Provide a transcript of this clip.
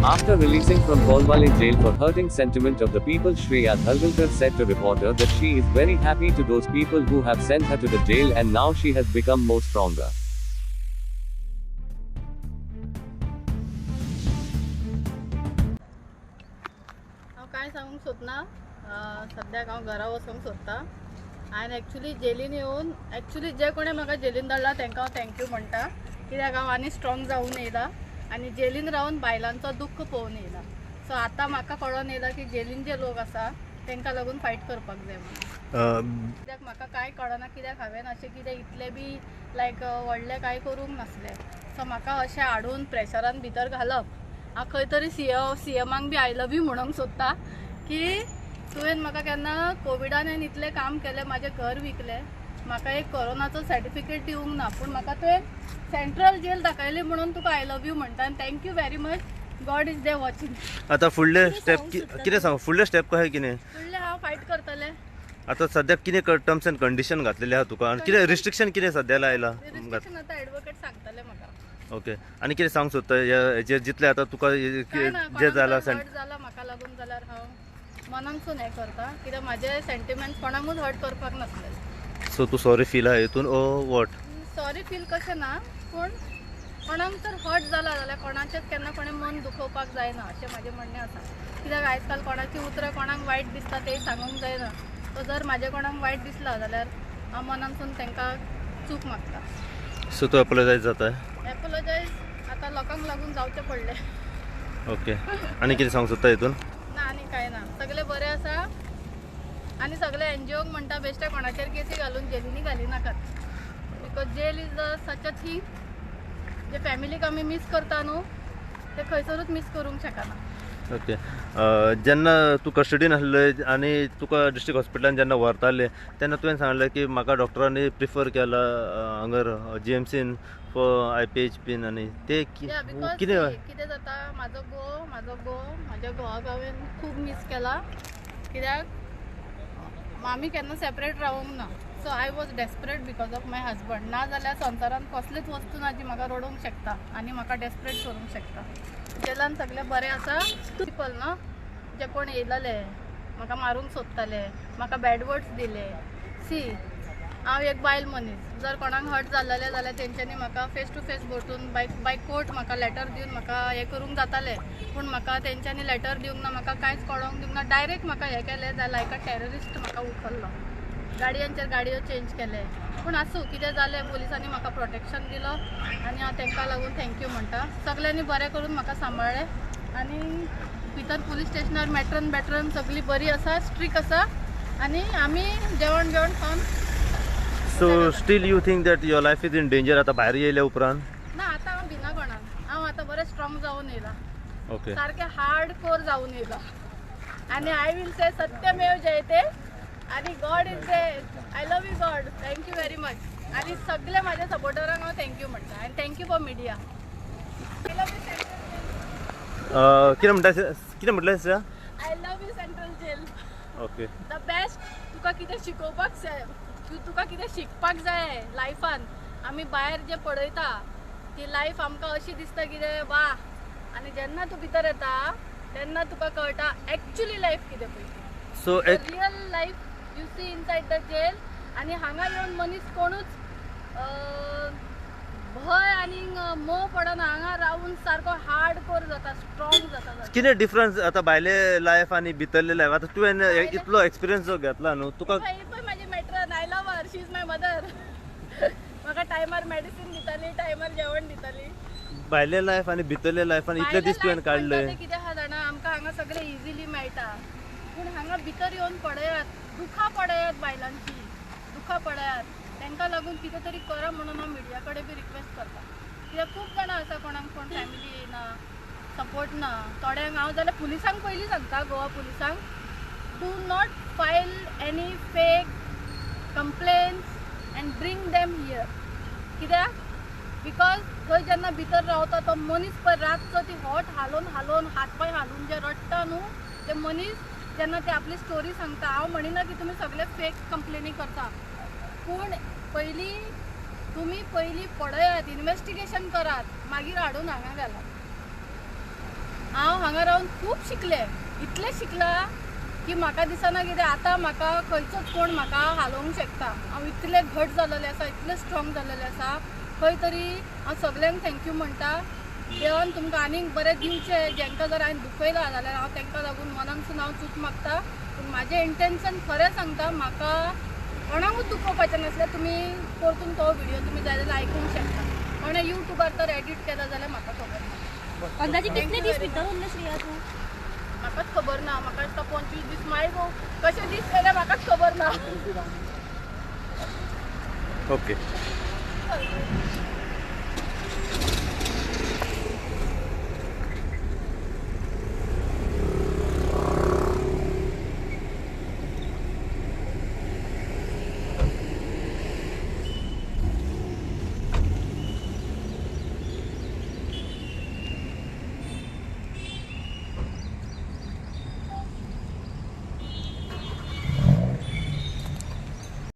After releasing from Kolwale jail for hurting sentiment of the people, Shreya Dhalgalkar said to reporter that she is very happy to those people who have sent her to the jail and now she has become more stronger. काय सांगूंक सोदना सद्याक हांव घरा वचूंक सोदता आनी actually Jelin येवन actually जे कोणी म्हाका जेलीन धाडला तांकां हांव थँक्यू म्हणटा कित्याक हांव आनी स्ट्रॉंग जावन येयला आनी जेलीन रावन बायलांचो दुख्ख पळोवन येयला. सो आतां म्हाका कळोन येयला की जेलीन जे लोक आसा तांकां लागून फायट करपाक जाय म्हणून. कित्याक म्हाका कांय कळना कित्याक हांवें अशें कितें इतले बी लायक व्हडलें कांय करूंक नासलें. सो म्हाका अशें हाडून प्रेशरान भितर घालप हांव खंय तरी सीएमांक बी आय लव यू म्हणूंक सोदता की तुवें म्हाका केन्ना कोविडान हांवें इतलें काम केलें, म्हाजें घर विकलें, म्हाका एक कोरोनाचो सर्टिफिकेट दिवंक ना, पूण म्हाका तुवें सेंट्रल जेल दाखयली म्हणून तुका आय लव यू म्हणटा आनी thank you very much. God is they watching. आता फुडले स्टेप कितें सांग, फुडले स्टेप कशें कितें फुडलें हांव फायट करतलें. आता सद्याक कितें टर्म्स एंड कंडिशन घातलेले आहा तुका आनी कितें रिस्ट्रिक्शन कितें सद्या लायला? रिस्ट्रिक्शन आतां एडवोकेट सांगतले म्हाका. ओके. आनी कितें सांग सोदता हेजेर जितले आतां तुका जे जाला जाला म्हाका लागून जाल्यार हांव मनानसून हें करता कित्याक म्हाजे सेंटिमेंट्स कोणाकूच हर्ट करपाक नासले. सो तूं सॉरी फील आहा हितून ओ वॉट? सॉरी फील कशें ना, पूण कोणाक जर हर्ट जाला जाल्यार कोणाचेंच केन्ना कोणें मन दुखोवपाक जायना अशें म्हाजें म्हणणें आसा. कित्याक आयज काल कोणाची उतरां कोणाक वायट दिसता तें सांगूंक जायना. सो जर म्हाजें कोणाक वायट दिसला जाल्यार हांव मनानसून तांकां चूक मागता. सो तूं एपोलोजायज जाता? एपोलोजायज आतां लोकांक लागून जावचें पडलें. ओके. आनी कितें सांग सोदता हितून? ना आनी कांय ना, सगळें बरें आसा आनी सगळे एनजीओक म्हणटा बेश्टे कोणाचेर केसी घालून जेलींनी घाली नाकात. Because jail is such a thing जे फॅमिलीक आमी मिस करता न्हू ते खंयसरूच मिस करूंक शकना. ओके. जेन्ना तूं कस्टडीन आसलें आनी तुका डिस्ट्रिक्ट हॉस्पिटलान जेन्ना व्हरताले तेन्ना तुवें सांगलें की म्हाका डॉक्टरांनी प्रिफर केला हांगर जीएमसीन फॉर IPHP आनी ते कितें कितें जाता म्हाजो म्हाज्या घोवाक हांवें खूब मिस केला कित्याक आमी केन्ना सेपरेट रावूंक ना. So I was desperate because of my husband. ना जाल्यार संवसारान कसलीच वस्तू ना जी म्हाका रडोवंक शकता आनी म्हाका डेस्परेट करूंक शकता. जेलान सगळें बरें आसा. पीपल न्हू जे कोण येयलेले म्हाका मारूंक सोदताले, म्हाका बॅड वर्ड्स दिले. सी हांव एक बायल मनीस, जर कोणाक हर्ट जाल्लें जाल्यार तेंच्यांनी म्हाका फेस टू फेस बोटून बाय कोर्ट म्हाका लेटर दिवन म्हाका हें करूंक जातालें, पूण म्हाका तेंच्यांनी लेटर दिवंक ना, म्हाका कांयच कळोवंक दिवंक ना. डायरेक्ट म्हाका हें केलें जाल्यार लायक अ टेररिस्ट म्हाका उखल्लो, गाडयांचेर गाडयो चेंज केले. पूण आसूं कितें जालें, पुलिसांनी म्हाका प्रोटेक्शन दिलो आनी हांव तांकां लागून थँक्यू म्हणटा. सगल्यांनी बरें करून म्हाका सांबाळ्ळें आनी भितर पुलीस स्टेशनार मॅट्रन सगळीं बरी आसा, स्ट्रिक्ट आसा आनी आमी जेवण खावन. So still you think that your life is in danger आतां भायर येयल्या उपरांत? ना, आतां हांव भिना कोणाक. हांव आतां बरें स्ट्रॉंग जावन येयला. ओके. सारकें हार्ड कोर जावन येयला आनी आय वील से सत्यमेव जयते आनी god is there. I love you god. Thank you very much आनी सगळे म्हाज्या सपोर्टरांक हांव थँक्यू म्हणटा आनी thank you for media. I love you कितें म्हटलें sir? I love you central jail. Okay. The best. तुका कितें शिकोवपाक जाय, तुका कितें शिकपाक जाय लायफान. आमी भायर जे पळयता ती लायफ आमकां अशी दिसता कितें वा, आनी जेन्ना तूं भितर येता तेन्ना तुका कळटा एक्चुअली लायफ कितें पळय. So real life you see inside the jail. आनी हांगा येवन मनीस कोणूच भंय आनी मोव पडना. हांगा रावून सारको हार्ड कोर जाता, स्ट्रॉंग जाता. कितें डिफरन्स आतां भायले लायफ आनी भितरले लायफ? आतां तुवें इतलो एक्सपिरियन्स जो घेतला न्हू तुका. म्हाजी matron, I love her, she is my mother. म्हाका टायमार मेडिसीन दिताली, टायमार जेवण दिताली. भायले लायफ आनी भितरले लायफ आनी इतले दीस तुवें काडले. कितें आहा जाणा, आमकां हांगा सगळें इजिली मेळटा, पूण हांगा भितर येवन पळयात, दुखां पळयात बायलांची, दुखां पळयात. तांकां लागून कितें तरी करा म्हणून हांव मिडिया कडेन बी रिक्वेस्ट करता. कित्याक खूब जाणां आसा कोणाक कोण फॅमिली येयना, सपोर्ट ना. थोड्यांक हांव जाल्यार पुलिसांक पयलीं सांगता, गोवा पुलिसांक, do not file any fake complaints and bring them here. कित्याक? बिकॉज थंय जेन्ना भितर रावता तो मनीस पळय रातचो ती हॉट हालोवन हातपाय हालून जे रडटा न्हू ते मनीस, जेन्ना ते आपली स्टोरी सांगता. हांव म्हणिना की तुमी सगळे फेक कंप्लेनी करता, पूण तुमी पयलीं पळयात, इन्वेस्टिगेशन करात, मागीर हाडून हांगा घालात. हांव हांगा रावन खूब शिकलें, इतलें शिकला की म्हाका दिसना कितें आतां म्हाका खंयचोच कोण म्हाका हालोवंक शकता. हांव इतलें घट जाल्लेलें आसा, इतलें स्ट्रॉंग जाल्लेलें आसा. खंय तरी हांव सगल्यांक थँक्यू म्हणटा. देवान तुमकां आनीक बरें दिवचें. जांकां जर हांवें दुखयला जाल्यार हांव तांकां लागून मनानसून हांव चूक मागता. पूण म्हाजें इंटेन्शन खरें सांगता, म्हाका कोणाकूच दुखोवपाचें नासलें. तुमी परतून तो व्हिडिओ तुमी जाय जाल्यार आयकूंक शकता. कोणें युट्यूबार तर एडिट केला जाल्यार म्हाका खबर ना. अंदाजे कितले दीस भितर उरले श्रेया तूं? म्हाकाच खबर ना. म्हाका दिसता 25 दीस माय गो कशे दीस केले म्हाकाच खबर ना. ओके